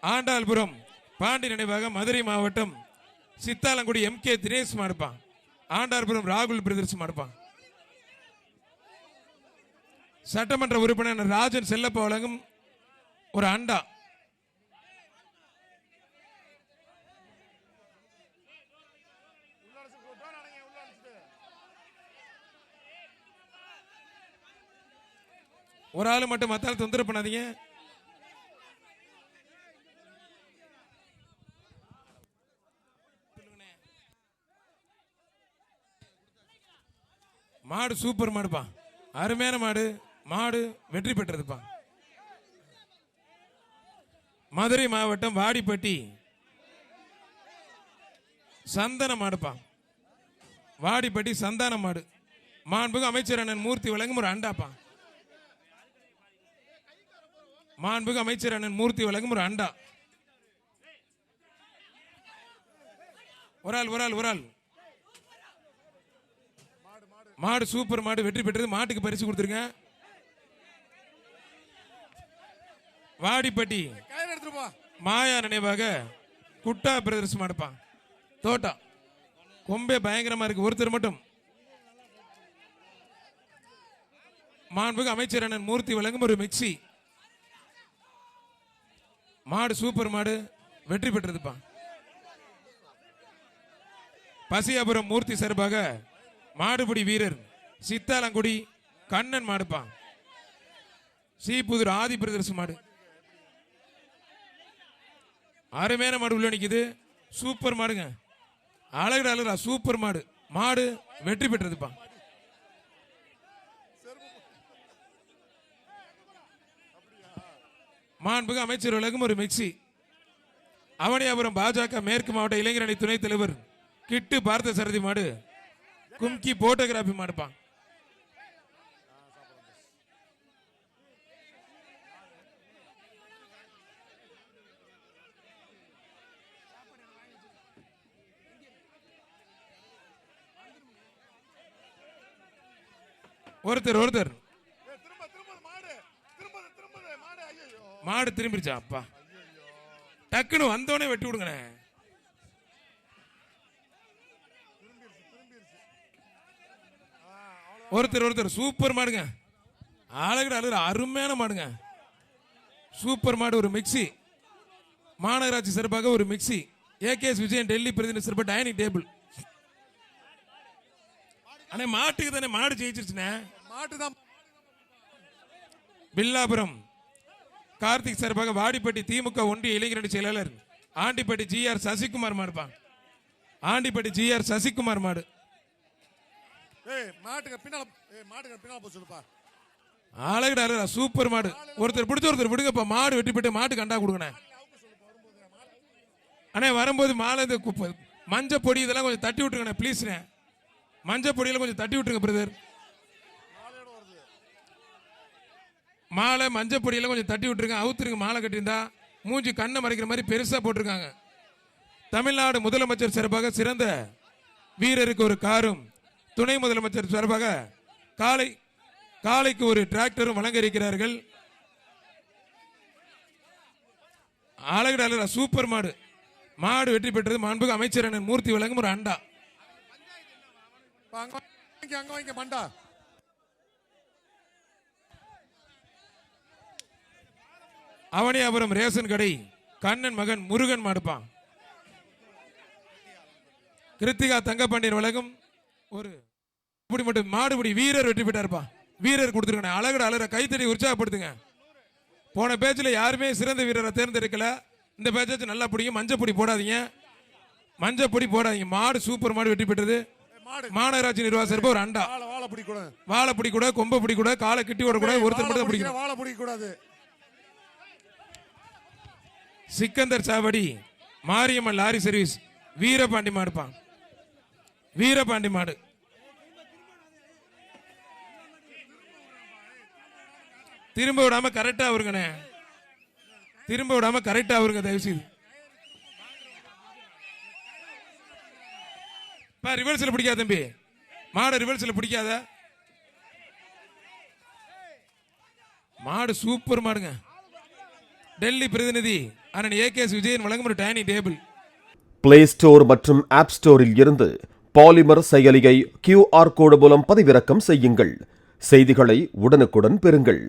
ஆண்டாள்புரம் பாண்டி நினைவாக மதுரை மாவட்டம் சித்தாலங்குடி MK தினேஷ் மாடுப்பான். ஆண்டாள்புரம் ராகுல் பிரதர்ஸ் மாடுப்பான். சட்டமன்ற உறுப்பினர் ராஜன் செல்லப்ப வழங்கும் ஒரு அண்டா. ஒரு ஆளு மட்டும் மத்தால தொந்தரவு பண்ணாதீங்க. மாடு சூப்பர் மாடுப்பா, அருமையான மாடு. மாடு வெற்றி பெற்றதுப்பா. மதுரை மாவட்டம் வாடிப்பட்டி சந்தன மாடுப்பா. வாடிப்பட்டி சந்தான மாடு. மாண்புகு அமைச்சர் அண்ணன் மூர்த்தி வழங்கும் ஒரு அண்டாப்பா. மாண்புகு அமைச்சர் அண்ணன் மூர்த்தி வழங்கும் ஒரு அண்டா. ஒரு ஆள் மாடு சூப்பர் மாடு வெற்றி பெற்றது. மாட்டுக்கு பரிசு கொடுத்துருங்க. வாடிப்பட்டி மாயா நினைவாக குட்டா பிரதர்ஸ் மாடுப்பா. தோட்டா கொம்பே பயங்கரமா இருக்கு. ஒருத்தர் மட்டும் மாண்புகு அமைச்சர் அண்ணன் மூர்த்தி வழங்கும் ஒரு மிக்சி. மாடு சூப்பர் மாடு வெற்றி பெற்றதுப்பா. பசியாபுரம் மூர்த்தி சார்பாக மாடுபிடி வீரர் சித்தாலங்குடி கண்ணன் மாடுப்பான். சீப்புதூர் ஆதி பிரதர்ஸ் மாடு. அருமையான மாடு உள்ள நிக்குது. சூப்பர் மாடுங்க. அழகுடா சூப்பர் மாடு. மாடு வெற்றி பெற்றதுப்பா. மாண்புகு அமைச்சர் வழங்கும் ஒரு மிக்சி. அவனியாபுரம் பாஜக மேற்கு மாவட்ட இளைஞரணி துணைத் தலைவர் கிட்டு பார்த்த சரதி மாடு. கும்கி போட்டோகிராபி மாடுப்பான். ஒருத்தர் மாடு திரும்பிருச்சா அப்பா. டக்குன்னு வந்தோடனே வெட்டி விடுங்க. ஒருத்தர் சூப்பர் மாடுங்க. அழகு அருமையான மாடுங்க. சூப்பர் மாடு. ஒரு மிக்சி. மாநகராட்சி சிறப்பாக ஒரு மிக்சி. AKS விஜயன் டெல்லி பிரதிநிதி சிறப்பாக டைனிங் டேபிள். அண்ணே மாட்டுக்கு தானே மாடு ஜெயிச்சிருச்சுனே. மாட்டுதான். பில்லாபுரம் கார்த்திக் சார்பாக வாடிப்பட்டி திமுக ஒன்றிய இளைஞரணி செயலாளர் ஆண்டிப்பட்டி GR சசிகுமார் மாடுப்பான். ஆண்டிப்பட்டி GR சசிகுமார் மாடு. அழகுடா சூப்பர் மாடு. ஒருத்தர் பிடிச்ச ஒருத்தர் விடுங்கப்பா. மாடு வெட்டி போட்டு மாட்டுக்கு அண்டா கொடுங்க. அண்ணே வரும்போது மாலை மஞ்சள் பொடி இதெல்லாம் கொஞ்சம் தட்டி விட்டுருங்க ப்ளீஸ். மஞ்சள் பொடியில கொஞ்சம் தட்டி விட்டுருங்க பிரதர். மாலை மஞ்சள் பொடியில கொஞ்சம் தட்டி விட்டுருங்க. அவுத்துருங்க. மாலை கட்டியிருந்தா மூஞ்சி கண்ணை மறைக்கிற மாதிரி பெருசா போட்டிருக்காங்க. தமிழ்நாடு முதலமைச்சர் சிறப்பாக சிறந்த வீரருக்கு ஒரு காரும், துணை முதலமைச்சர் சார்பாக காலைக்கு ஒரு டிராக்டரும் வழங்க இருக்கிறார்கள். அழகுடா சூப்பர் மாடு. மாடு வெற்றி பெற்றது. மாண்புகு அமைச்சர் அண்ணன் மூர்த்தி வழங்கும் ஒரு அண்டா. அவனியாபுரம் ரேஷன் கடை கண்ணன் மகன் முருகன் மாடுப்பான். கிருத்திகா தங்கப்பாண்டியன் வழங்கும் ஒரு மட்டும் மாடுபிடி வீரர் வெற்றி பெற்றார்ப்பா. வீரர் கொடுத்துருங்க. அழகுட கைத்தறி உற்சாகப்படுத்துங்க. போன பேச்சில் யாருமே சிறந்த வீரரை தேர்ந்தெடுக்கல. இந்த பேச்சாச்சும் நல்லா பிடிக்கும். மஞ்சள் பொடி போடாதீங்க. மாடு சூப்பர் மாடு வெற்றி பெற்றது. மாநகராட்சி நிர்வாக சிறப்பு ஒரு அண்டா. வாழை பிடி கூட கொம்ப பிடி கூட காலை கிட்டி ஓடக்கூடாது. ஒருத்தர் மட்டும் பிடிக்கும். சிக்கந்தர் சாவடி மாரியம்மன் லாரி சர்வீஸ் வீரபாண்டி மாடுப்பான். வீரபாண்டி மாடு. திரும்ப விடாம கரெக்டா வருங்கண்ணே. திரும்ப விடாம கரெக்டா வருங்க தயவு செய்து. ரிவர்ஸ்ல பிடிக்காத தம்பி. மாடு ரிவர்ஸ்ல பிடிக்காத. மாடு சூப்பர் மாடுங்க. டெல்லி பிரதிநிதி அண்ணன் ஏகேஎஸ் விஜயன் வழங்கும் ஒரு டைனிங் டேபிள். பிளே ஸ்டோர் மற்றும் ஆப் ஸ்டோரில் இருந்து பாலிமர் செயலியை QR கோடு மூலம் பதிவிறக்கம் செய்யுங்கள். செய்திகளை உடனுக்குடன் பெறுங்கள்.